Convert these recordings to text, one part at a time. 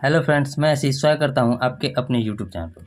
Hello friends, मैं आशीष स्वागत करता हूं आपके अपने यूट्यूब चैनल पर।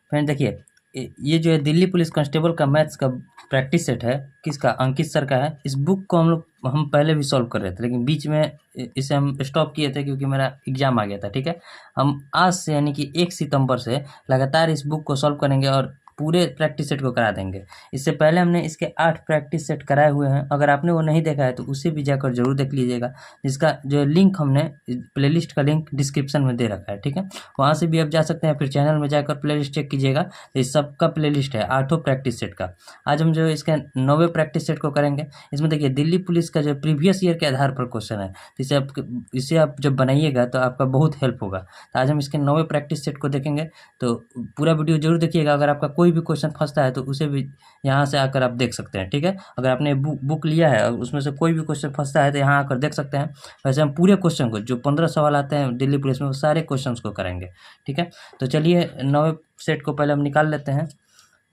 फ्रेंड देखिए, ये जो है दिल्ली पुलिस कांस्टेबल का मैथ्स का प्रैक्टिस सेट है, किसका? अंकित सर का है। इस बुक को हम पहले भी सॉल्व कर रहे थे, लेकिन बीच में इसे हम स्टॉप किए थे क्योंकि मेरा एग्ज़ाम आ गया था। ठीक है, हम आज से यानी कि 1 सितंबर से लगातार इस बुक को सॉल्व करेंगे और पूरे प्रैक्टिस सेट को करा देंगे। इससे पहले हमने इसके 8 प्रैक्टिस सेट कराए हुए हैं। अगर आपने वो नहीं देखा है तो उसे भी जाकर ज़रूर देख लीजिएगा, जिसका जो लिंक हमने प्लेलिस्ट का लिंक डिस्क्रिप्शन में दे रखा है। ठीक है, वहाँ से भी आप जा सकते हैं, फिर चैनल में जाकर प्लेलिस्ट चेक कीजिएगा। तो इस सब का प्लेलिस्ट है 8 प्रैक्टिस सेट का। आज हम जो इसका 9वें प्रैक्टिस सेट को करेंगे। इसमें देखिए दिल्ली पुलिस का जो प्रीवियस ईयर के आधार पर क्वेश्चन है, तो इसे आप जब बनाइएगा तो आपका बहुत हेल्प होगा। तो आज हम इसके 9वें प्रैक्टिस सेट को देखेंगे, तो पूरा वीडियो जरूर देखिएगा। अगर आपका कोई भी क्वेश्चन फंसता है तो उसे भी यहाँ से आकर आप देख सकते हैं। ठीक है, अगर आपने बुक लिया है और उसमें से कोई भी क्वेश्चन फंसता है तो यहाँ आकर देख सकते हैं। वैसे हम पूरे क्वेश्चन को, जो 15 सवाल आते हैं दिल्ली पुलिस में, वो सारे क्वेश्चंस को करेंगे। ठीक है, तो चलिए 9वें सेट को पहले हम निकाल लेते हैं।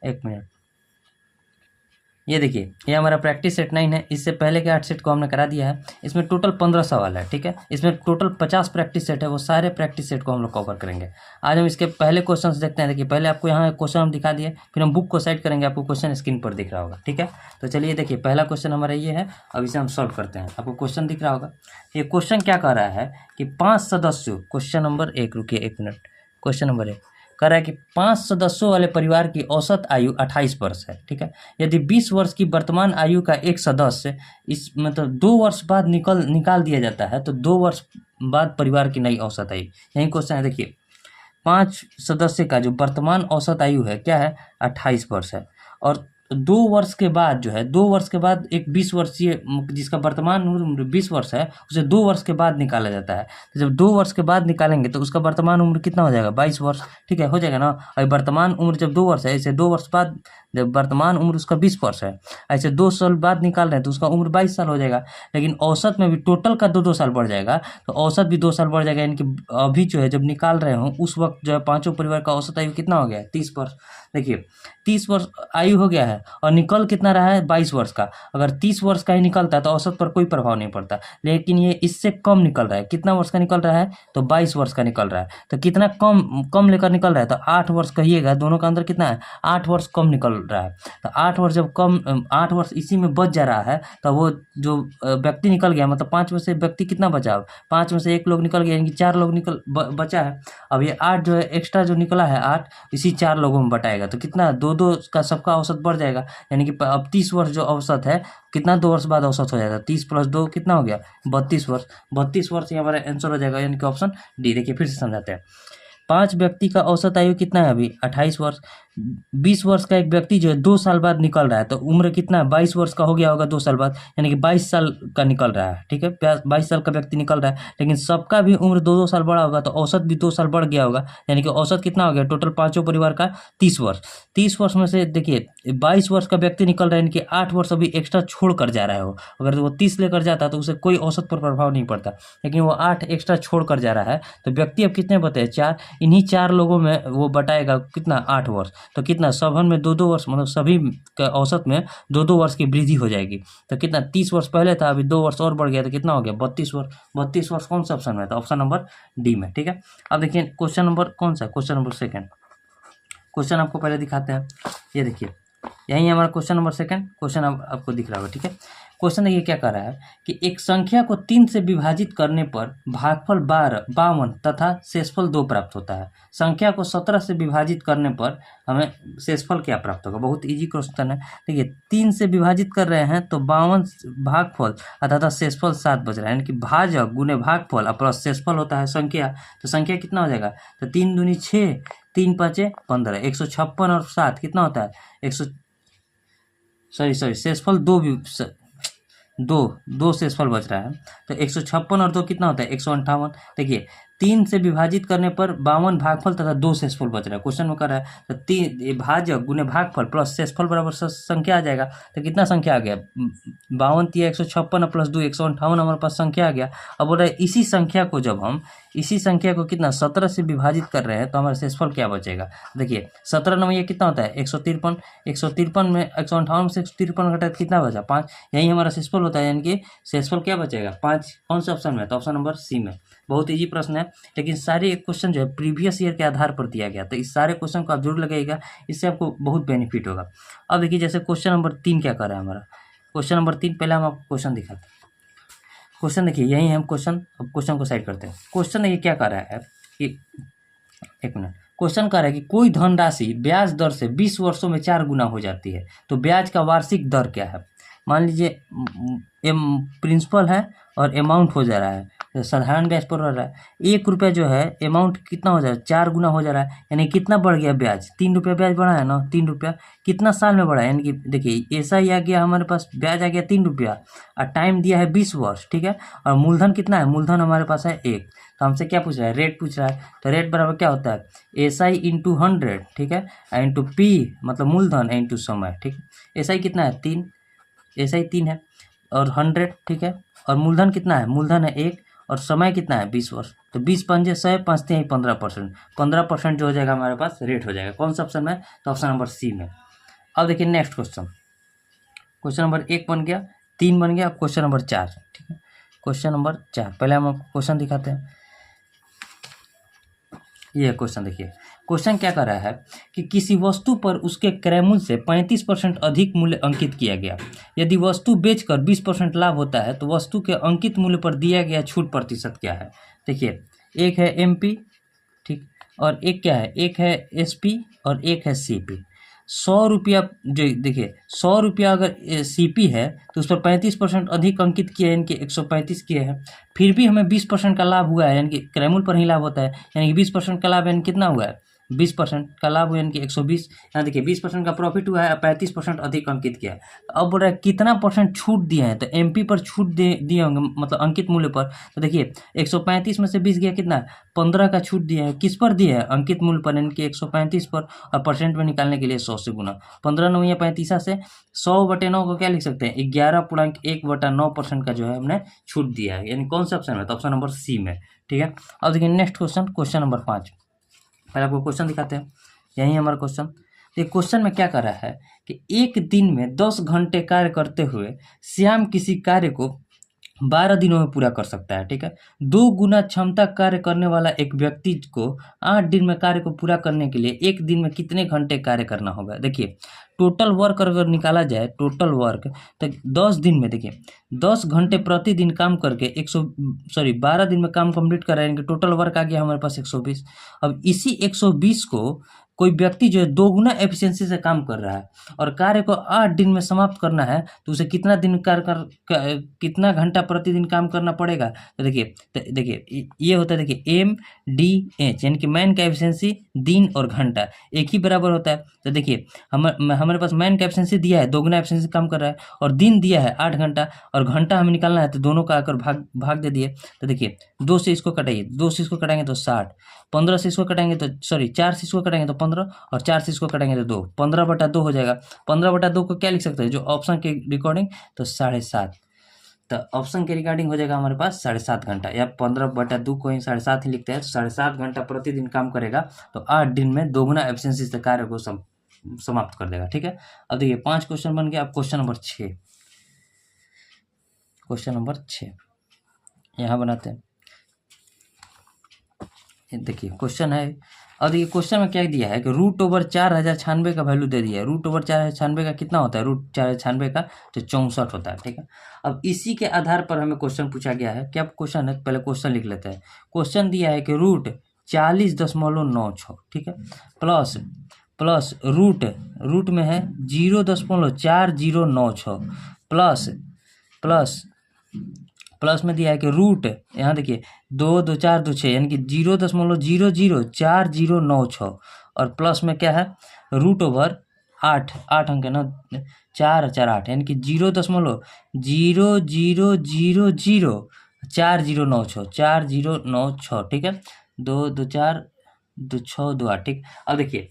1 मिनट। ये देखिए, ये हमारा प्रैक्टिस सेट 9 है। इससे पहले के 8 सेट को हमने करा दिया है। इसमें टोटल 15 सवाल है। ठीक है, इसमें टोटल 50 प्रैक्टिस सेट है। वो सारे प्रैक्टिस सेट को हम लोग कवर करेंगे। आज हम इसके पहले क्वेश्चन देखते हैं। देखिए, पहले आपको यहाँ क्वेश्चन हम दिखा दिए, फिर हम बुक को साइड करेंगे। आपको क्वेश्चन स्क्रीन पर दिख रहा होगा। ठीक है, तो चलिए देखिए, पहला क्वेश्चन हमारा ये है। अब इसे हम सॉल्व करते हैं। आपको क्वेश्चन दिख रहा होगा। ये क्वेश्चन क्या कह रहा है कि 5 सदस्यों, क्वेश्चन नंबर 1, रुकिए 1 मिनट। क्वेश्चन नंबर 1 कह रहा है कि 5 सदस्यों वाले परिवार की औसत आयु 28 वर्ष है। ठीक है, यदि 20 वर्ष की वर्तमान आयु का एक सदस्य इस मतलब 2 वर्ष बाद निकाल दिया जाता है, तो 2 वर्ष बाद परिवार की नई औसत आयु। यही क्वेश्चन है। देखिए, 5 सदस्य का जो वर्तमान औसत आयु है क्या है? 28 वर्ष है। और 2 वर्ष के बाद जो है, 2 वर्ष के बाद एक 20 वर्षीय जिसका वर्तमान उम्र 20 वर्ष है, उसे 2 वर्ष के बाद निकाला जाता है। तो जब 2 वर्ष के बाद निकालेंगे तो उसका वर्तमान उम्र कितना हो जाएगा? 22 वर्ष। ठीक है, हो जाएगा ना। और वर्तमान उम्र जब 2 वर्ष है, ऐसे 2 वर्ष बाद जब वर्तमान उम्र उसका 20 वर्ष है, ऐसे 2 साल बाद निकाल रहे हैं तो उसका उम्र 22 साल हो जाएगा। लेकिन औसत में भी टोटल का 2-2 साल बढ़ जाएगा, तो औसत भी 2 साल बढ़ जाएगा। यानी कि अभी जो है जब निकाल रहे हो उस वक्त जो है पांचों परिवार का औसत आयु कितना हो गया है? 30 वर्ष। देखिए, 30 वर्ष आयु हो गया है और निकल कितना रहा है? 22 वर्ष का। अगर 30 वर्ष का ही निकलता है तो औसत पर कोई प्रभाव नहीं पड़ता, लेकिन ये इससे कम निकल रहा है। कितना वर्ष का निकल रहा है? तो 22 वर्ष का निकल रहा है। तो कितना कम लेकर निकल रहा है? तो 8 वर्ष कहिएगा, दोनों का अंदर कितना है? 8 वर्ष कम निकल रहा है। तो 8 वर्ष जब कम, 8 वर्ष इसी में बच जा रहा है, तो वो जो व्यक्ति निकल गया, मतलब 5 में से व्यक्ति कितना बचा? 5 में से 1 लोग निकल गया, यानी कि 4 लोग बचा है। अब ये 8 जो है एक्स्ट्रा जो निकला है, 8 इसी 4 लोगों में बटाएगा, तो कितना? 2-2 का सबका औसत बढ़ जाएगा। यानी कि अब 30 वर्ष जो औसत है, कितना 2 वर्ष बाद औसत हो जाएगा? 30 + 2 कितना हो गया? 32 वर्ष। 32 वर्ष ये हमारा आंसर हो जाएगा, यानी कि ऑप्शन डी। देखिए फिर से समझाते हैं। 5 व्यक्ति का औसत आयु कितना है अभी? 28 वर्ष। 20 वर्ष का एक व्यक्ति जो है 2 साल बाद निकल रहा है, तो उम्र कितना है? 22 वर्ष का हो गया होगा 2 साल बाद, यानी कि 22 साल का निकल रहा है। ठीक है, 22 साल का व्यक्ति निकल रहा है, लेकिन सबका भी उम्र 2-2 साल बढ़ा होगा, तो औसत भी 2 साल बढ़ गया होगा। यानी कि औसत कितना हो गया टोटल पांचों परिवार का? 30 वर्ष। 30 वर्ष में से देखिए 22 वर्ष का व्यक्ति निकल रहा है, यानी कि 8 वर्ष अभी एक्स्ट्रा छोड़ कर जा रहा है वो। अगर वो 30 लेकर जाता तो उसे कोई औसत पर प्रभाव नहीं पड़ता, लेकिन वो 8 एक्स्ट्रा छोड़ कर जा रहा है। तो व्यक्ति अब कितने बचे? 4। इन्हीं 4 लोगों में वो बटाएगा कितना? 8 वर्ष। तो कितना? सबन में 2-2 वर्ष, मतलब सभी का औसत में 2-2 वर्ष की वृद्धि हो जाएगी। तो कितना? 30 वर्ष पहले था, अभी 2 वर्ष और बढ़ गया, तो कितना हो गया? 32 वर्ष। 32 वर्ष कौन सा ऑप्शन में था? ऑप्शन नंबर डी में। ठीक है, अब देखिए क्वेश्चन नंबर कौन सा? Question number 2। क्वेश्चन आपको पहले दिखाते हैं। ये देखिए, यही हमारा क्वेश्चन नंबर 2 क्वेश्चन आपको दिख रहा होगा। ठीक है, क्वेश्चन देखिए क्या कह रहा है कि एक संख्या को 3 से विभाजित करने पर भागफल 52 तथा शेषफल 2 प्राप्त होता है। संख्या को 17 से विभाजित करने पर हमें शेषफल क्या प्राप्त होगा? बहुत इजी क्वेश्चन है। देखिए, 3 से विभाजित कर रहे हैं तो 52 भागफल तथा शेषफल 7 बच रहा है, यानी कि भाजक गुने भागफल और प्लस शेषफल होता है संख्या। तो संख्या कितना हो जाएगा? तो 3 दूनी 6, 3 5 15, 156 और 7 कितना होता है? 100 शेषफल 2 भी 2 शेषफल बच रहा है। तो 156 और 2 कितना होता है? 158। देखिए, 3 से विभाजित करने पर 52 भागफल तथा 2 शेषफल बच रहा है। क्वेश्चन में कर रहा है तो 3 भाजक गुने भागफल प्लस शेषफल बराबर संख्या आ जाएगा। तो कितना संख्या आ गया? 52 × 156 प्लस 2 158 हमारे पास संख्या आ गया। अब बोल रहा है इसी संख्या को जब हम कितना 17 से विभाजित कर रहे हैं तो हमारा शेषफल क्या बचेगा? देखिए, 17 नंबर ये कितना होता है? 153। 153 में 158 से 153 घटा कितना बचा? 5। यही हमारा शेषफल होता है, यानी कि शेषफल क्या बचेगा? 5। कौन से ऑप्शन में? तो ऑप्शन नंबर सी में। बहुत ईजी प्रश्न है, लेकिन सारे क्वेश्चन जो है प्रीवियस ईयर के आधार पर दिया गया, तो इस सारे क्वेश्चन को आप जरूर लगाइएगा, इससे आपको बहुत बेनिफिट होगा। अब देखिए जैसे क्वेश्चन नंबर 3 क्या कर रहा है हमारा, क्वेश्चन नंबर 3 पहले हम आपको क्वेश्चन दिखाते हैं। क्वेश्चन देखिए यही है हम क्वेश्चन, अब क्वेश्चन को साइड करते हैं। क्वेश्चन देखिए क्या कर रहा है कि, एक मिनट, क्वेश्चन कह रहा है कि कोई धनराशि ब्याज दर से 20 वर्षों में 4 गुना हो जाती है, तो ब्याज का वार्षिक दर क्या है। मान लीजिए प्रिंसिपल है और अमाउंट हो जा रहा है, तो साधारण ब्याज पर रह रहा है, 1 रुपया जो है अमाउंट कितना हो जा रहा है, 4 गुना हो जा रहा है, यानी कितना बढ़ गया ब्याज, 3 रुपया ब्याज बढ़ा है ना, 3 रुपया कितना साल में बढ़ा है, यानी कि देखिए ऐसा ही आ गया हमारे पास, ब्याज आ गया 3 रुपया और टाइम दिया है 20 वर्ष, ठीक है, और मूलधन कितना है, मूलधन हमारे पास है 1। तो हमसे क्या पूछ रहा है, रेट पूछ रहा है, तो रेट बराबर क्या होता है, SI इंटू 100, ठीक है, इंटू P मतलब मूलधन इंटू समय, ठीक है। SI कितना है 3, SI 3 है और 100, ठीक है, और मूलधन कितना है, मूलधन है 1 और समय कितना है 20 वर्ष, तो 20 पंजे 100, 5 3 15%, 15% जो हो जाएगा हमारे पास रेट हो जाएगा। कौन सा ऑप्शन में, तो ऑप्शन नंबर सी में। अब देखिए नेक्स्ट क्वेश्चन, क्वेश्चन नंबर 1 बन गया, 3 बन गया, अब क्वेश्चन नंबर 4, ठीक है, क्वेश्चन नंबर 4 पहले हम आपको क्वेश्चन दिखाते हैं। ये क्वेश्चन देखिए, क्वेश्चन क्या कर रहा है कि किसी वस्तु पर उसके क्रय मूल्य से 35% अधिक मूल्य अंकित किया गया, यदि वस्तु बेचकर 20% लाभ होता है तो वस्तु के अंकित मूल्य पर दिया गया छूट प्रतिशत क्या है। देखिए एक है MP, ठीक, और एक क्या है, एक है SP और एक है CP। 100 रुपया जो देखिए 100 रुपया अगर CP है तो उस पर 35% अधिक अंकित किया है, यानी कि 135 किए हैं, फिर भी हमें 20% का लाभ हुआ है, यानी कि क्रय मूल्य पर ही लाभ होता है, यानी कि 20% का लाभ यानी कितना हुआ है, 20% का लाभ हुआ, यानी कि 120। यहाँ देखिए 20% का प्रॉफिट हुआ है, 35% अधिक अंकित किया है। अब बोल रहा है कितना परसेंट छूट दिए हैं, तो MP पर छूट दिए होंगे, मतलब अंकित मूल्य पर, तो देखिए 135 में से 20 गया कितना, 15 का छूट दिया है, किस पर दिया है, अंकित मूल्य पर, यानी कि 135 पर, और परसेंट में निकालने के लिए 100 से गुना, 15 9 या 35 से 100/9 को क्या लिख सकते हैं, 11.1/9% का जो है हमने छूट दिया है, यानी कौन सा ऑप्शन है, तो ऑप्शन नंबर सी में, ठीक है। अब देखिए नेक्स्ट क्वेश्चन, क्वेश्चन नंबर 5, पहले आपको क्वेश्चन दिखाते हैं, यही हमारा क्वेश्चन। तो क्वेश्चन में क्या कर रहा है कि एक दिन में 10 घंटे कार्य करते हुए श्याम किसी कार्य को 12 दिनों में पूरा कर सकता है, ठीक है। 2 गुना क्षमता कार्य करने वाला एक व्यक्ति को 8 दिन में कार्य को पूरा करने के लिए एक दिन में कितने घंटे कार्य करना होगा। देखिए टोटल वर्क अगर निकाला जाए, टोटल वर्क, तो 10 दिन में देखिए 10 घंटे प्रतिदिन काम करके 12 दिन में काम कंप्लीट कर रहे हैं, टोटल वर्क आ गया हमारे पास 120। अब इसी 120 को कोई व्यक्ति जो है 2 गुना एफिशिएंसी से काम कर रहा है और कार्य को 8 दिन में समाप्त करना है, तो उसे कितना दिन कितना घंटा प्रतिदिन काम करना पड़ेगा। तो देखिए ये होता है, देखिए MDH, यानी कि मैन का एफिशिएंसी दिन और घंटा एक ही बराबर होता है। तो देखिए हमारे पास मैन का एफिशिएंसी दिया है, 2 गुना एफिशिएंसी काम कर रहा है, और दिन दिया है 8 घंटा, और घंटा हमें निकालना है, तो दोनों का आकर भाग दे दिए। तो देखिए 2 से इसको कटाइए, 2 से इसको कटाएंगे तो 60, 15 से इसको कटाएंगे तो 4 से इसको कटाएंगे तो 15, और 4 से इसको कटाएंगे तो 2, 15/2 हो जाएगा। 15/2 को क्या लिख सकते हैं, जो ऑप्शन के रिकॉर्डिंग, तो 7.5, तो ऑप्शन के रिगार्डिंग हो जाएगा हमारे पास 7.5 घंटा, या 15/2 को ही 7.5 ही लिखते हैं, तो 7.5 घंटा प्रतिदिन काम करेगा, तो 8 दिन में 2 गुना एफिशिएंसी से कार्य को समाप्त कर देगा, ठीक है। अब देखिए 5 क्वेश्चन बन गया। अब क्वेश्चन नंबर 6, क्वेश्चन नंबर 6 यहाँ बनाते हैं। देखिए क्वेश्चन है, और देखिए क्वेश्चन में क्या दिया है कि √4096 का वैल्यू दे दिया है। √4096 का कितना होता है, √4096 का तो 64 होता है, ठीक है। अब इसी के आधार पर हमें क्वेश्चन पूछा गया है। क्या क्वेश्चन है, पहले क्वेश्चन लिख लेते हैं। क्वेश्चन दिया है कि √40.96, ठीक है, प्लस रूट में है 0.4096 प्लस में दिया है कि रूट, यहाँ देखिए 2 2 4 2 6, यानी कि 0.004096, और प्लस में क्या है √8 अंक है ना, 4 4 8, यानी कि 0.00004096, ठीक है, 2 2 4 2 6 2 8, ठीक। अब देखिए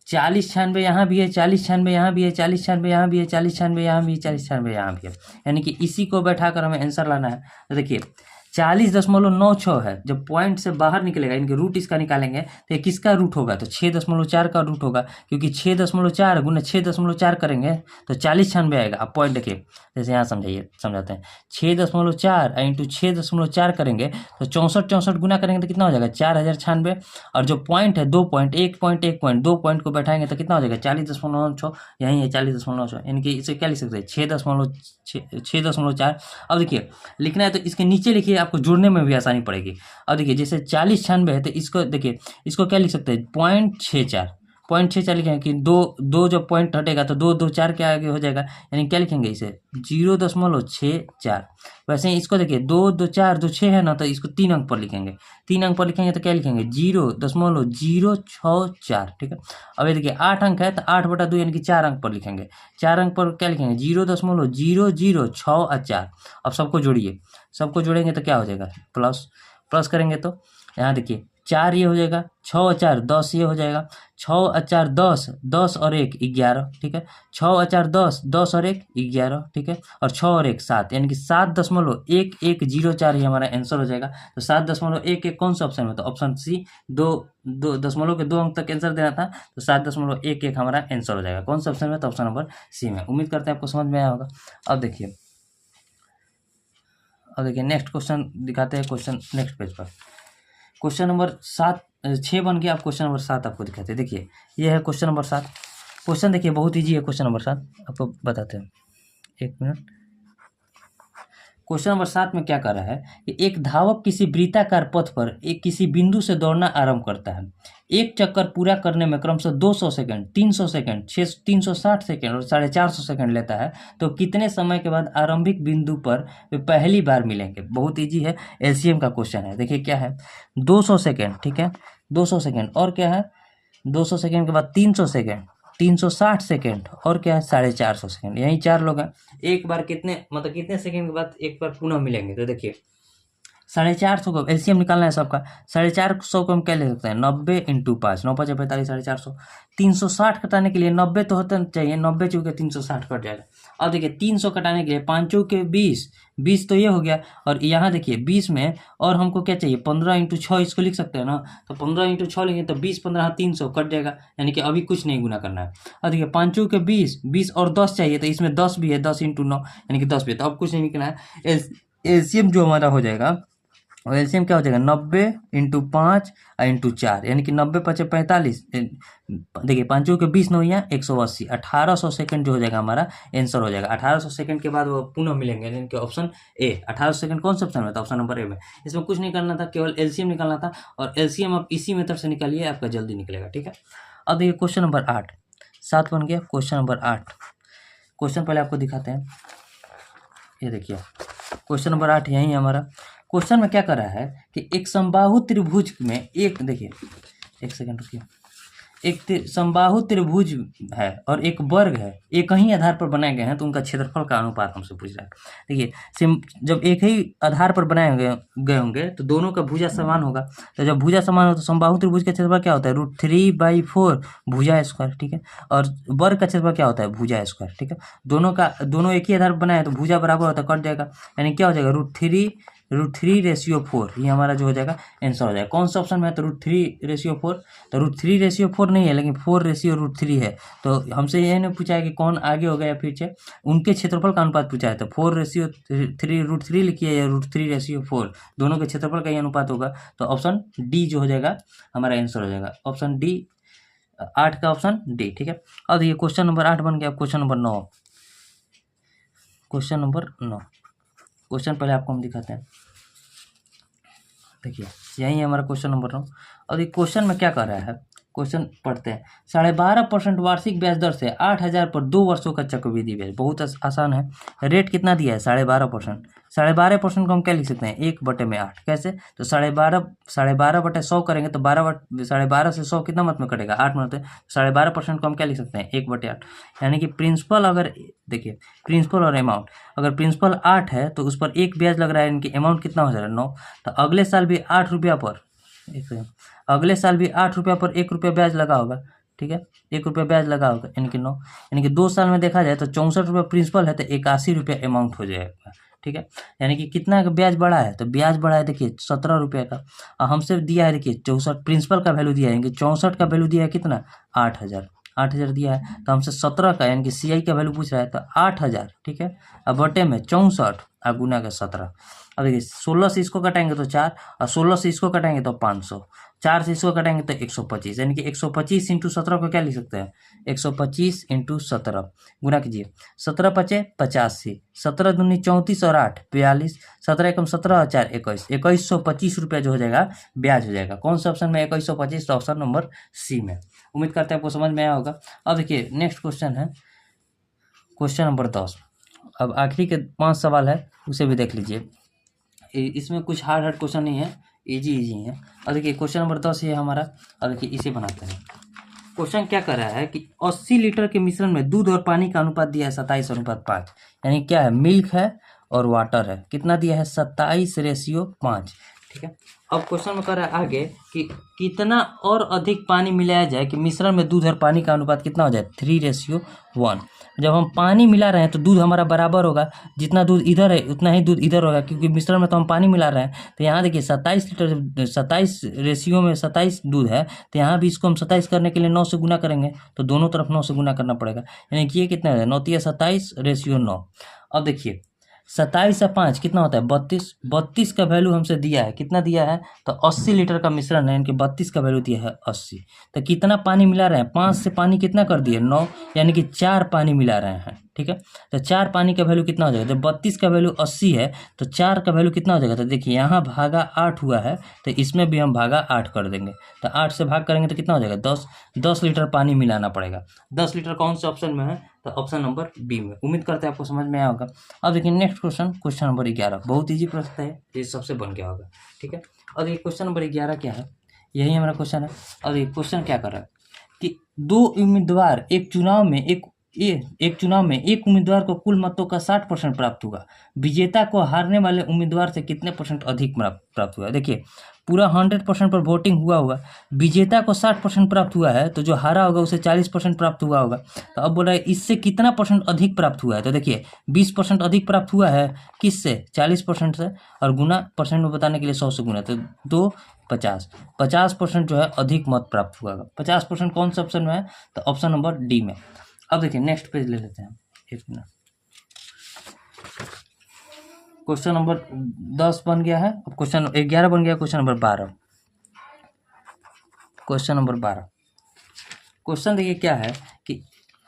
4096 यहाँ भी है, 4096 यहाँ भी है, 4096 यहाँ भी है, 4096 यहाँ भी है, 4096 यहाँ भी है, यानी कि इसी को बैठाकर हमें आंसर लाना है। तो देखिए 40.96 है। जब पॉइंट से बाहर निकलेगा, इनके रूट इसका निकालेंगे तो ये किसका रूट होगा, तो 6.4 का रूट होगा, क्योंकि 6.4 गुना 6.4 करेंगे तो 4096 आएगा। अब पॉइंट देखिए, जैसे यहाँ समझाते हैं, 6.4 इंटू 6.4 करेंगे तो 64 गुना करेंगे तो कितना हो जाएगा, 4096। और जो पॉइंट है 2 पॉइंट, 1 पॉइंट 1 पॉइंट, 2 पॉइंट को बैठाएंगे तो कितना हो जाएगा, 40.96, यही है 40.96, यानी कि इसे क्या लिख सकते हैं, 6.4। अब देखिए लिखना है तो इसके नीचे लिखिए, आपको जोड़ने में भी आसानी पड़ेगी। अब देखिए जैसे 4096 है तो इसको देखिए, इसको क्या लिख सकते हैं, 0.64 लिखेंगे कि दो जब पॉइंट हटेगा तो 2 के आगे हो जाएगा, यानी क्या लिखेंगे इसे 0.64। वैसे ही इसको देखिए 2 2 4 2 6 है ना, तो इसको 3 अंक पर लिखेंगे, 3 अंक पर लिखेंगे तो क्या लिखेंगे 0.064। ठीक है। अब ये देखिए 8 अंक है तो 8/2 यानी कि 4 अंक पर लिखेंगे, 4 अंक पर क्या लिखेंगे 0.006 अब सबको जोड़िए, सबको जोड़ेंगे तो क्या हो जाएगा, प्लस करेंगे तो यहाँ देखिए 4 ये हो जाएगा, 6 और 4 10 ये हो जाएगा, 6 और 4 10, 10 और 1 11। ठीक है, 6 और 4 10, 10 और 1 11। ठीक है, और 6 और 1 7, यानी कि 7.1104 ही हमारा आंसर हो जाएगा। तो 7.11 कौन सा ऑप्शन में, तो ऑप्शन सी, दो दशमलव के 2 अंक तक आंसर देना था, तो 7.11 हमारा आंसर हो जाएगा। कौन सा ऑप्शन में, तो ऑप्शन नंबर सी में। उम्मीद करते हैं आपको समझ में आया होगा। अब देखिए नेक्स्ट क्वेश्चन दिखाते हैं, क्वेश्चन नेक्स्ट पेज पर। क्वेश्चन नंबर 6 बन गया। अब क्वेश्चन नंबर 7 आपको दिखाते हैं। देखिए ये है क्वेश्चन नंबर 7। क्वेश्चन देखिए बहुत ईजी है। क्वेश्चन नंबर 7 आपको बताते हैं, 1 मिनट। क्वेश्चन नंबर 7 में क्या कर रहा है कि एक धावक किसी वृत्ताकार पथ पर एक किसी बिंदु से दौड़ना आरंभ करता है। एक चक्कर पूरा करने में क्रमशः 200 सेकंड, 300 सेकंड, 360 सेकंड और 450 सेकंड लेता है, तो कितने समय के बाद आरंभिक बिंदु पर वे पहली बार मिलेंगे। बहुत ईजी है, एलसीएम का क्वेश्चन है। देखिए क्या है, 200 सेकंड, ठीक है 200 सेकंड, और क्या है 200 सेकंड के बाद 300 सेकंड, 360 सेकंड, और क्या है 450 सेकंड। यही 4 लोग हैं। एक बार कितने सेकंड के बाद एक बार पुनः मिलेंगे। तो देखिए 450 को एलसीएम निकालना है सबका। 450 को हम क्या ले सकते हैं, 90 इंटू 5, 9 5 45, 450। 360 कटाने के लिए 90 तो होता चाहिए, 90 चूके 360 कट जाएगा। अब देखिए 300 कटाने के लिए 5 चूके 20, 20 तो ये हो गया, और यहाँ देखिए 20 में और हमको क्या चाहिए 15 इंटू 6, इसको लिख सकते हैं ना, तो 15 इंटू 6 लेंगे तो 20 15 300 कट जाएगा, यानी कि अभी कुछ नहीं गुना करना है। अब देखिए 5 चूके 20, 20 और 10 चाहिए, तो इसमें 10 भी है, 10 इंटू 9 यानी कि 10 भी है, तो अब कुछ नहीं लिखना है। एलसीएम जो हमारा हो जाएगा, और एलसीएम क्या हो जाएगा 90 इंटू 5 इंटू 4, यानी कि 90 5 45। देखिए 5 के 20 9 या 180, 1800 सेकंड जो हो जाएगा हमारा आंसर हो जाएगा। 1800 सेकंड के बाद वो पुनः मिलेंगे, यानी कि ऑप्शन ए। 1800 सेकंड कौन सा ऑप्शन में था, ऑप्शन नंबर ए में। इसमें कुछ नहीं करना था, केवल एलसीएम निकालना था, और एलसीएम आप इसी मेथड से निकालिए, आपका जल्दी निकलेगा। ठीक है। अब देखिए क्वेश्चन नंबर 8, 7 बन गया। क्वेश्चन नंबर 8, क्वेश्चन पहले आपको दिखाते हैं। ये देखिए क्वेश्चन नंबर 8 यही है हमारा। क्वेश्चन में क्या कर रहा है कि एक समबाहु त्रिभुज में एक, देखिए एक सेकंड रुकिए, एक समबाहु त्रिभुज है और एक वर्ग है, एक ही आधार पर बनाए गए हैं, तो उनका क्षेत्रफल का अनुपात हमसे पूछ रहा है। देखिए जब एक ही आधार पर बनाए गए होंगे तो दोनों का भुजा समान होगा। तो जब भुजा समान हो तो समबाहु त्रिभुज का क्षेत्रफल क्या होता है, √3/4 भुजा स्क्वायर। ठीक है, और वर्ग का क्षेत्रफल क्या होता है, भुजा स्क्वायर। ठीक है, दोनों एक ही आधार पर बनाए हैं तो भुजा बराबर होता है, कट जाएगा, यानी क्या हो जाएगा √3/4, ये हमारा जो हो जाएगा आंसर हो जाएगा। कौन सा ऑप्शन में है, तो √3/4, तो √3/4 नहीं है, लेकिन 4/√3 है। तो हमसे यह नहीं पूछा है कि कौन आगे होगा या पीछे, उनके क्षेत्रफल का अनुपात पूछा है। तो 4/3 √3 लिखिए या √3/4, दोनों के क्षेत्रफल का ही अनुपात होगा। तो ऑप्शन डी जो हो जाएगा हमारा आंसर हो जाएगा, ऑप्शन डी, 8 का ऑप्शन डी। ठीक है। अब ये क्वेश्चन नंबर 8 बन गया। Question number 9, question number 9, question पहले आपको हम दिखाते हैं। देखिए यही है हमारा क्वेश्चन नंबर 9। और ये क्वेश्चन में क्या कर रहा है, क्वेश्चन पढ़ते हैं। 12.5% वार्षिक ब्याज दर से 8000 पर 2 वर्षों का चक्रवृद्धि ब्याज। बहुत आसान है। रेट कितना दिया है, 12.5%। 12.5% को हम क्या लिख सकते हैं, 1/8। कैसे, तो 12.5 करेंगे तो 12.5 से 100 कितना मत में कटेगा, 8 मत में। 12.5% को हम क्या लिख सकते हैं, 1/8। यानी कि प्रिंसिपल, अगर देखिए प्रिंसिपल और अमाउंट, अगर प्रिंसिपल 8 है तो उस पर 1 ब्याज लग रहा है, इनकी अमाउंट कितना हो जाएगा 9। तो अगले साल भी 8 रुपया पर, अगले साल भी 8 रुपया पर 1 रुपया ब्याज लगा होगा। ठीक है, 1 रुपया ब्याज लगा होगा, यानी कि 9, यानी कि 2 साल में देखा जाए तो 64 रुपया प्रिंसिपल है, तो 81 रुपया अमाउंट हो जाएगा। ठीक है। यानी कि कितना का ब्याज बढ़ा है, तो ब्याज बढ़ा है देखिए 17 रुपये का, और हमसे दिया है देखिए 64, प्रिंसिपल का वैल्यू दिया है, यानी कि 64 का वैल्यू दिया है कितना 8,000 दिया है, तो हमसे 17 का यानी कि CI का वैल्यू पूछ रहा है, तो 8,000, ठीक है। अब बटे में 64 और गुना का 17। अब देखिए 16 से इसको कटाएंगे तो 4, और 16 से इसको कटाएंगे तो 500, 4 से इसको कटाएंगे तो 125, यानी कि 125 इंटू 17 को क्या लिख सकते हैं, 125 इंटू 17 गुना कीजिए, 17 पचे 85, 17 दूनी 34 और 8 42, 17 एकम 17 और 4 21, 2125 रुपया जो हो जाएगा ब्याज हो जाएगा। कौन सा ऑप्शन में 2125, तो ऑप्शन नंबर सी में। उम्मीद करते हैं आपको समझ में आया होगा। अब देखिए नेक्स्ट क्वेश्चन है क्वेश्चन नंबर 10। अब आखिरी के 5 सवाल है, उसे भी देख लीजिए। इसमें कुछ हार्ड क्वेश्चन नहीं है, इजी है। और देखिए क्वेश्चन नंबर 10 ये हमारा। अब देखिए इसे बनाते हैं। क्वेश्चन क्या कर रहा है कि 80 लीटर के मिश्रण में दूध और पानी का अनुपात दिया है 27:5, यानी क्या है, मिल्क है और वाटर है, कितना दिया है 27:5, ठीक है। अब क्वेश्चन में कर रहा है आगे कि कितना और अधिक पानी मिलाया जाए कि मिश्रण में दूध और पानी का अनुपात कितना हो जाए 3:1। जब हम पानी मिला रहे हैं तो दूध हमारा बराबर होगा, जितना दूध इधर है उतना ही दूध इधर होगा, क्योंकि मिश्रण में तो हम पानी मिला रहे हैं। तो यहाँ देखिए 27 लीटर 27 रेशियो में 27 दूध है, तो यहाँ भी इसको हम 27 करने के लिए 9 से गुना करेंगे, तो दोनों तरफ 9 से गुना करना पड़ेगा, यानी कि ये कितना है 9×27:9। अब देखिए 27 से 5 कितना होता है 32, 32 का वैल्यू हमसे दिया है, कितना दिया है, तो 80 लीटर का मिश्रण है, यानी कि 32 का वैल्यू दिया है 80। तो कितना पानी मिला रहे हैं, 5 से पानी कितना कर दिए 9, यानी कि 4 पानी मिला रहे हैं, ठीक है। तो 4 पानी का वैल्यू कितना हो जाएगा, जब 32 का वैल्यू 80 है तो 4 का वैल्यू कितना हो जाएगा, तो देखिए यहाँ भागा 8 हुआ है, तो इसमें भी हम भागा 8 कर देंगे, तो 8 से भाग करेंगे तो कितना हो जाएगा 10 लीटर पानी मिलाना पड़ेगा। 10 लीटर कौन से ऑप्शन में है, तो ऑप्शन नंबर बी में। उम्मीद करते हैं आपको समझ में आया होगा। अब देखिए नेक्स्ट क्वेश्चन नंबर 11, बहुत ईजी प्रश्न है, ये सबसे बन गया होगा, ठीक है। और ये क्वेश्चन नंबर 11 क्या है, यही हमारा क्वेश्चन है। और ये क्वेश्चन क्या कर रहा है कि दो उम्मीदवार एक चुनाव में एक उम्मीदवार को कुल मतों का 60% प्राप्त हुआ, विजेता को हारने वाले उम्मीदवार से कितने % अधिक प्राप्त हुआ। देखिए पूरा 100% पर वोटिंग हुआ होगा, विजेता को 60% प्राप्त हुआ है, तो जो हारा होगा उसे 40% प्राप्त हुआ होगा। तो अब बोल रहा है इससे कितना % अधिक प्राप्त हुआ है, तो देखिए 20% अधिक प्राप्त हुआ है किससे 40% से, और गुना परसेंट में बताने के लिए 100 से गुना, तो 50% जो है अधिक मत प्राप्त हुआ होगा। 50% कौन सा ऑप्शन में है, तो ऑप्शन नंबर डी में। अब देखिए नेक्स्ट पेज ले लेते हैं, एक मिनट। क्वेश्चन नंबर 10 बन गया है, अब क्वेश्चन 11 बन गया, question number 12। Question number 12 question देखिए क्या है कि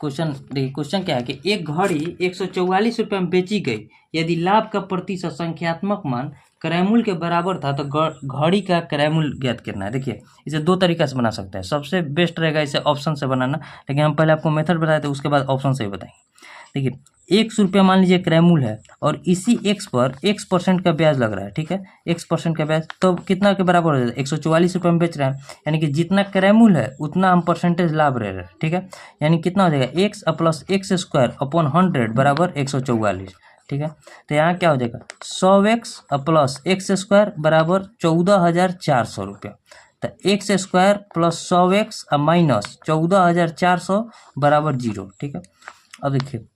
क्वेश्चन क्या है कि एक घड़ी 144 रुपये में बेची गई, यदि लाभ का प्रतिशत संख्यात्मक मान क्रयमूल्य के बराबर था तो घड़ी का क्रयमूल्य ज्ञात करना है। देखिए इसे 2 तरीका से बना सकते हैं, सबसे बेस्ट रहेगा इसे ऑप्शन से बनाना, लेकिन हम पहले आपको मेथड बताए थे, उसके बाद ऑप्शन से ही बताएंगे। देखिए 100 रुपया मान लीजिए क्रयमूल्य है, और इसी x पर x% का ब्याज लग रहा है, ठीक है, x% का ब्याज, तो कितना के बराबर हो जाता है 144 रुपये में बेच रहे हैं, यानी कि जितना क्रयमूल्य है उतना हम परसेंटेज लाभ ले रहे हैं, ठीक है। यानी कितना हो जाएगा x प्लस x² बराबर 144, ठीक है। तो यहाँ क्या हो जाएगा 100x प्लस x² बराबर 14,400 रुपया, तो x² प्लस 100x माइनस 14,400 बराबर 0, ठीक है। अब देखिए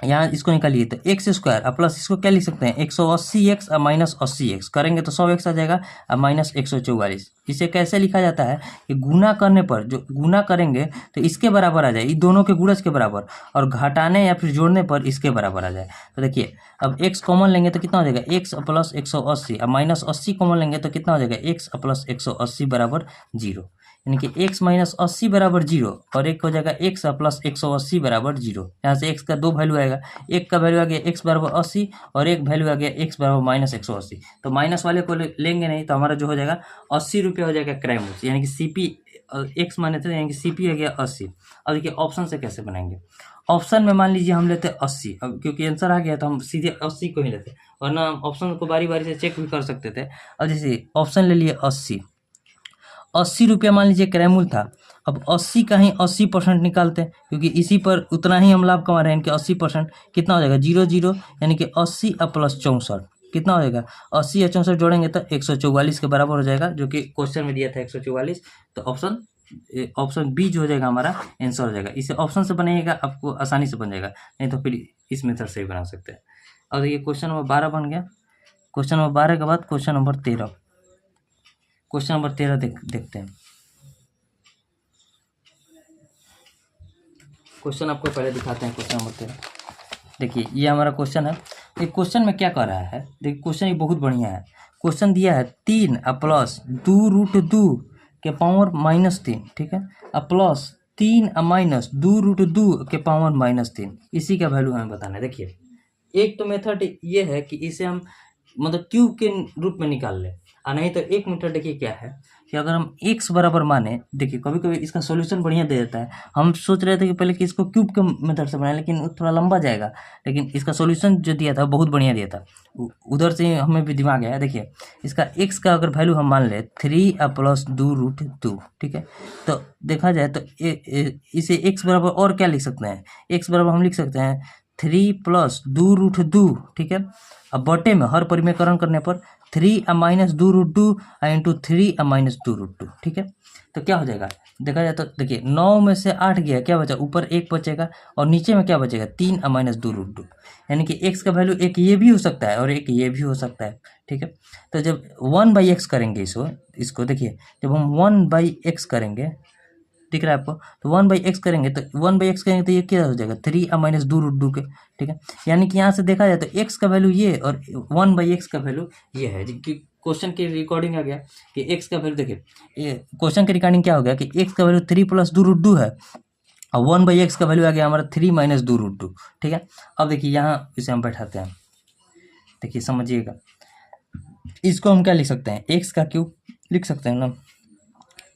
यहाँ इसको निकालिए, तो x² और प्लस इसको क्या लिख सकते हैं 180x और माइनस 80x करेंगे तो 100x आ जाएगा और माइनस 144। इसे कैसे लिखा जाता है कि गुना करने पर जो गुना करेंगे तो इसके बराबर आ जाए, इन दोनों के गुणज के बराबर, और घटाने या फिर जोड़ने पर इसके बराबर आ जाए। तो देखिए अब x कॉमन लेंगे तो कितना हो जाएगा x प्लस 180 और माइनस 80 कॉमन लेंगे तो कितना हो जाएगा x प्लस 180 बराबर 0, यानी कि x माइनस 80 बराबर 0, और एक हो जाएगा x प्लस 180 बराबर 0। यहाँ से x का 2 वैल्यू आएगा, एक का वैल्यू आ गया x बराबर 80 और एक वैल्यू आ गया x बराबर माइनस 180, तो माइनस वाले को लेंगे नहीं, तो हमारा जो हो जाएगा 80 रुपया हो जाएगा क्रयमूल्य, यानी कि CP x माने थे, यानी कि CP हो गया 80। अब देखिए ऑप्शन से कैसे बनाएंगे, ऑप्शन में मान लीजिए हम लेते 80, अब क्योंकि आंसर आ गया तो हम सीधे 80 को ही लेते, वरना ऑप्शन को बारी बारी से चेक भी कर सकते थे। अब जैसे ऑप्शन ले लिए 80 रुपया मान लीजिए क्रयमूल्य था, अब 80 का ही 80% निकालते हैं, क्योंकि इसी पर उतना ही हम लाभ कमा रहे हैं, कि 80% कितना हो जाएगा 0 यानी कि 80 प्लस 64 कितना हो जाएगा 80 या 64 जोड़ेंगे तो 144 के बराबर हो जाएगा, जो कि क्वेश्चन में दिया था 144। तो ऑप्शन बी जो हो जाएगा हमारा आंसर हो जाएगा। इसे ऑप्शन से बनाइएगा आपको आसानी से बन जाएगा, नहीं तो फिर इस मेथड से ही बना सकते हैं। अब देखिए क्वेश्चन नंबर 12 बन गया। क्वेश्चन नंबर 12 के बाद क्वेश्चन नंबर 13। क्वेश्चन नंबर 13 देखते हैं। क्वेश्चन आपको पहले दिखाते हैं। क्वेश्चन नंबर 13 देखिए, ये हमारा क्वेश्चन है। ये क्वेश्चन में क्या कर रहा है, देखिए क्वेश्चन ये बहुत बढ़िया है। क्वेश्चन दिया है 3 प्लस 2√2 के पावर -3, ठीक है, प्लस 3 माइनस 2√2 के पावर -3, इसी का वैल्यू हमें बताना है। देखिए, एक तो मेथड ये है कि इसे हम मतलब क्यूब के रूप में निकाल लें, और नहीं तो एक मेथड देखिए क्या है कि अगर हम x बराबर माने, देखिए कभी कभी इसका सॉल्यूशन बढ़िया दे देता है। हम सोच रहे थे कि पहले कि इसको क्यूब के मेथड से बनाएं, लेकिन वो थोड़ा लंबा जाएगा, लेकिन इसका सॉल्यूशन जो दिया था बहुत बढ़िया दिया था। उधर से हमें भी दिमाग आया। देखिए, इसका x का अगर वैल्यू हम मान ले 3 प्लस 2√2, ठीक है, तो देखा जाए तो इसे x बराबर और क्या लिख सकते हैं, x बराबर हम लिख सकते हैं 3 प्लस 2√2, ठीक है। अब बटे में हर परिमेयकरण करने पर 3 माइनस 2√2 इंटू 3 माइनस 2√2, ठीक है। तो क्या हो जाएगा, देखा जाए तो देखिए 9 में से 8 गया, क्या बचा, ऊपर 1 बचेगा और नीचे में क्या बचेगा 3 माइनस 2√2, यानी कि x का वैल्यू एक ये भी हो सकता है और एक ये भी हो सकता है, ठीक है। तो जब 1/x करेंगे इसको देखिए, जब हम 1/x करेंगे, दिख रहा है आपको, तो 1/x करेंगे तो 1/x करेंगे तो ये क्या हो जाएगा 3 माइनस 2√2 के, ठीक है। यानी कि यहाँ से देखा जाए तो x का वैल्यू ये और 1/x का वैल्यू ये है। क्वेश्चन की रिकॉर्डिंग आ गया कि x का वैल्यू, देखिए ये क्वेश्चन की रिकॉर्डिंग क्या हो गया कि x का वैल्यू 3 प्लस 2√2 है और 1/x का वैल्यू आ गया हमारा 3 माइनस 2√2, ठीक है। अब देखिए यहाँ इसे हम बैठाते हैं, देखिए समझिएगा, इसको हम क्या लिख सकते हैं, x का क्यूब लिख सकते हैं ना,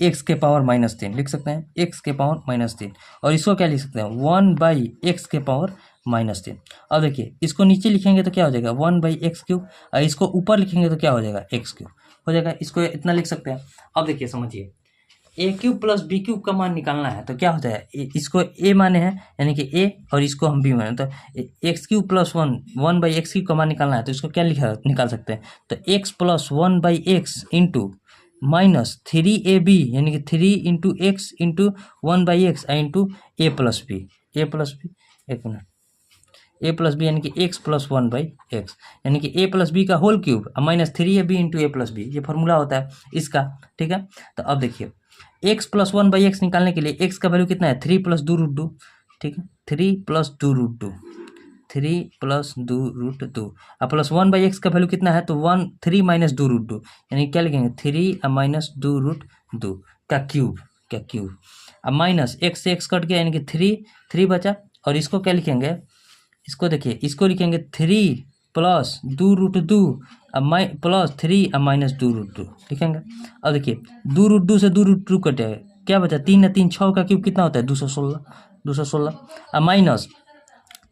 x के पावर -3 लिख सकते हैं, x के पावर -3, और इसको क्या लिख सकते हैं 1/x के पावर -3। अब देखिए इसको नीचे लिखेंगे तो क्या हो जाएगा 1/x3, और इसको ऊपर लिखेंगे तो क्या हो जाएगा x3 हो जाएगा। इसको इतना लिख सकते हैं। अब देखिए समझिए, a³ प्लस b³ का मान निकालना है तो क्या होता है, इसको a माने हैं यानी कि a और इसको हम b माने, तो x³ प्लस 1/x³ का मान निकालना है तो इसको क्या निकाल सकते हैं, तो x plus 1/x into -3ab यानी कि 3 into x into 1/x into a plus b, एक मिनट, a प्लस बी यानी कि x प्लस 1/x यानी कि a प्लस बी का whole cube -3ab into a plus b, ये फॉर्मूला होता है इसका, ठीक है। तो अब देखिए x प्लस 1/x निकालने के लिए x का वैल्यू कितना है 3 प्लस 2√2, ठीक है, 3 प्लस 2√2, 3 प्लस 2√2 और प्लस 1/x का वैल्यू कितना है तो 3 माइनस 2√2, यानी क्या लिखेंगे 3 माइनस 2√2 का क्यूब अब माइनस x से x कट गया यानी कि 3 बचा, और इसको क्या लिखेंगे, इसको देखिए इसको लिखेंगे 3 प्लस 2√2 प्लस 3 माइनस 2√2 लिखेंगे। अब देखिए 2√2 से 2√2 कटे, क्या बचा 3 3 6 का क्यूब कितना होता है 216 माइनस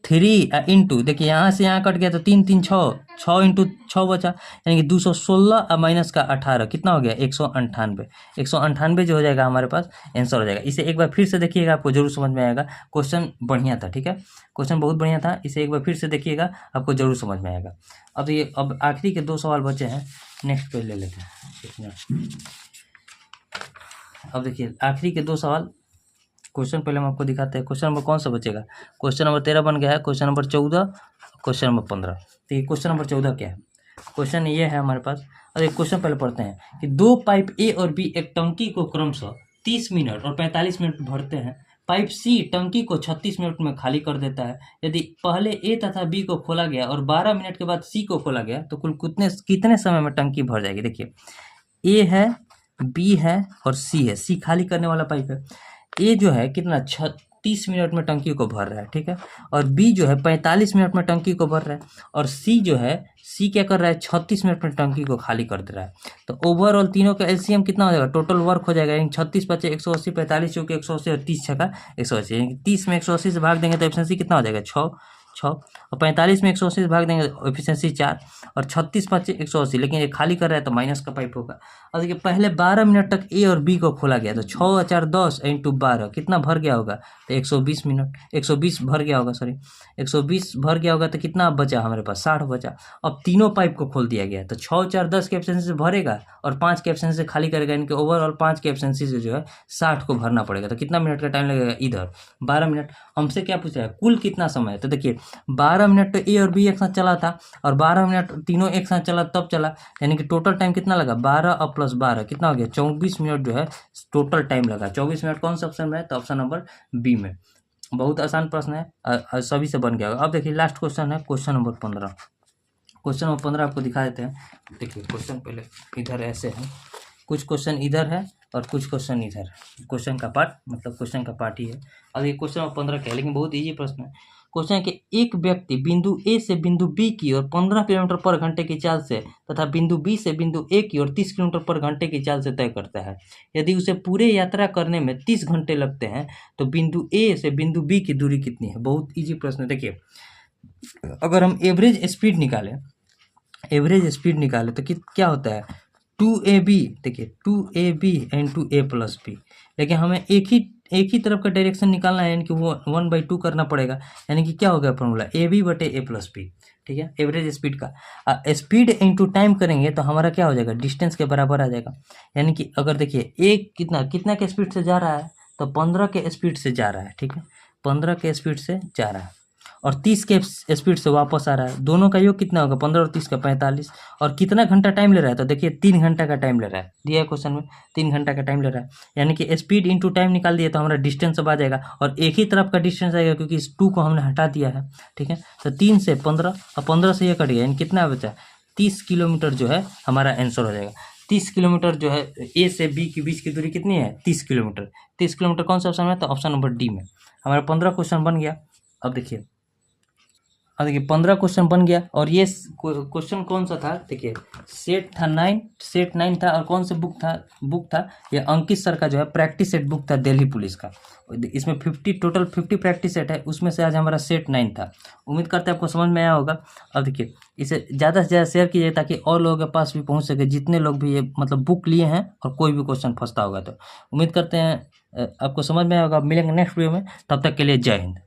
3 इंटू, देखिए यहाँ से यहाँ कट गया तो 3 3 6 इंटू 6 बचा, यानी कि 216 माइनस का 18 कितना हो गया 198, 198 जो हो जाएगा हमारे पास आंसर हो जाएगा। इसे एक बार फिर से देखिएगा, आपको जरूर समझ में आएगा। क्वेश्चन बढ़िया था, ठीक है, क्वेश्चन बहुत बढ़िया था, इसे एक बार फिर से देखिएगा, आपको जरूर समझ में आएगा। अब आखिरी के 2 सवाल बचे हैं, नेक्स्ट पे ले लेते हैं। अब देखिए आखिरी के 2 सवाल, क्वेश्चन पहले हम आपको दिखाते हैं। क्वेश्चन नंबर कौन सा बचेगा, क्वेश्चन नंबर 13 बन गया है, क्वेश्चन नंबर 14, क्वेश्चन नंबर 15। तो ये क्वेश्चन नंबर 14 क्या है, क्वेश्चन ये है हमारे पास। और एक क्वेश्चन पहले पढ़ते हैं कि 2 पाइप ए और बी एक टंकी को क्रमशः 30 मिनट और 45 मिनट भरते हैं। पाइप सी टंकी को 36 मिनट में खाली कर देता है। यदि पहले ए तथा बी को खोला गया और 12 मिनट के बाद सी को खोला गया तो कुल कितने समय में टंकी भर जाएगी। देखिए ए है, बी है और सी है, सी खाली करने वाला पाइप है। ए जो है कितना 36 मिनट में टंकी को भर रहा है, ठीक है, और बी जो है 45 मिनट में टंकी को भर रहा है, और सी जो है सी क्या कर रहा है 36 मिनट में टंकी को खाली कर दे रहा है। तो ओवरऑल तीनों का एलसीएम कितना हो जाएगा, टोटल वर्क हो जाएगा, यानी 36 बचे 180, 45 चौके 180 और 30 छका 180, यानी 30 में 180 से भाग देंगे तो एफिशिएंसी कितना हो जाएगा 6 और 45 में 180 से भाग देंगे एफिशिएंसी 4 और 36 बचे 180, लेकिन ये खाली कर रहा है तो माइनस का पाइप होगा। और देखिए पहले 12 मिनट तक ए और बी को खोला गया तो 6 और 4 10 इंटू 12 कितना भर गया होगा तो 120 मिनट, 120 भर गया होगा, सॉरी 120 भर गया होगा तो कितना बचा हमारे पास 60 बचा। अब तीनों पाइप को खोल दिया गया तो 6 और 4 10 के एफिशिएंसी से भरेगा और 5 के एफिशिएंसी से खाली करेगा, इनके ओवरऑल 5 के एफिशिएंसी से जो है 60 को भरना पड़ेगा। तो कितना मिनट का टाइम लगेगा, इधर 12 मिनट। हमसे क्या पूछा है कुल कितना समय है, तो देखिए 12 मिनट तो ए और बी एक साथ चला था और 12 मिनट तीनों एक साथ चला तब चला, यानी कि टोटल टाइम कितना लगा 12 और प्लस 12 कितना हो गया 24 मिनट जो है टोटल टाइम लगा। 24 मिनट कौन सा ऑप्शन में है, तो ऑप्शन नंबर बी में। बहुत आसान प्रश्न है, सभी से बन गया। अब देखिए लास्ट क्वेश्चन है क्वेश्चन नंबर 15। क्वेश्चन नंबर 15 आपको दिखा देते हैं। देखिए क्वेश्चन पहले इधर ऐसे है, कुछ क्वेश्चन इधर है और कुछ क्वेश्चन इधर, क्वेश्चन का पार्ट मतलब क्वेश्चन का पार्ट ही है। अब ये क्वेश्चन नंबर 15 क्या है, लेकिन बहुत इजी प्रश्न है। क्वेश्चन है कि एक व्यक्ति बिंदु ए से बिंदु बी की ओर 15 किलोमीटर पर घंटे की चाल से तथा बिंदु बी से बिंदु ए की ओर 30 किलोमीटर पर घंटे की चाल से तय करता है। यदि उसे पूरे यात्रा करने में 30 घंटे लगते हैं तो बिंदु ए से बिंदु बी की दूरी कितनी है। बहुत ईजी प्रश्न है। देखिए अगर हम एवरेज स्पीड निकालें तो क्या होता है 2ab, देखिए 2ab and 2a plus B, लेकिन हमें एक ही तरफ का डायरेक्शन निकालना है, यानी कि वो 1/2 करना पड़ेगा, यानी कि क्या हो गया फॉर्मूला ab बटे a प्लस बी। ठीक है, एवरेज स्पीड का स्पीड इंटू टाइम करेंगे तो हमारा क्या हो जाएगा डिस्टेंस के बराबर आ जाएगा। यानी कि अगर देखिए एक कितना के स्पीड से जा रहा है तो 15 के स्पीड से जा रहा है। ठीक है, 15 के स्पीड से जा रहा है और 30 के स्पीड से वापस आ रहा है। दोनों का योग कितना होगा 15 और 30 का 45। और कितना घंटा टाइम ले रहा है, तो देखिए 3 घंटा का टाइम ले रहा है, दिया है क्वेश्चन में 3 घंटा का टाइम ले रहा है। यानी कि स्पीड इंटू टाइम निकाल दिया तो हमारा डिस्टेंस अब आ जाएगा और एक ही तरफ का डिस्टेंस आएगा क्योंकि इस 2 को हमने हटा दिया है। ठीक है, तो 3 से 15 और 15 से ये कट गया, यानी कितना बचा 30 किलोमीटर जो है हमारा आंसर हो जाएगा। 30 किलोमीटर जो है ए से बी के बीच की दूरी कितनी है 30 किलोमीटर। 30 किलोमीटर कौन सा ऑप्शन में, तो ऑप्शन नंबर डी में। हमारा 15 क्वेश्चन बन गया। अब देखिए 15 क्वेश्चन बन गया और ये क्वेश्चन कौन सा था, देखिए सेट 9 था और कौन सा बुक था ये अंकित सर का जो है प्रैक्टिस सेट बुक था दिल्ली पुलिस का। इसमें 50 प्रैक्टिस सेट है, उसमें से आज हमारा सेट 9 था। उम्मीद करते हैं आपको समझ में आया होगा। अब देखिए इसे ज़्यादा से ज़्यादा शेयर कीजिए ताकि और लोगों के पास भी पहुंच सके, जितने लोग भी ये मतलब बुक लिए हैं और कोई भी क्वेश्चन फंसता होगा। तो उम्मीद करते हैं आपको समझ में आया होगा। मिलेंगे नेक्स्ट वीडियो में, तब तक के लिए जय हिंद।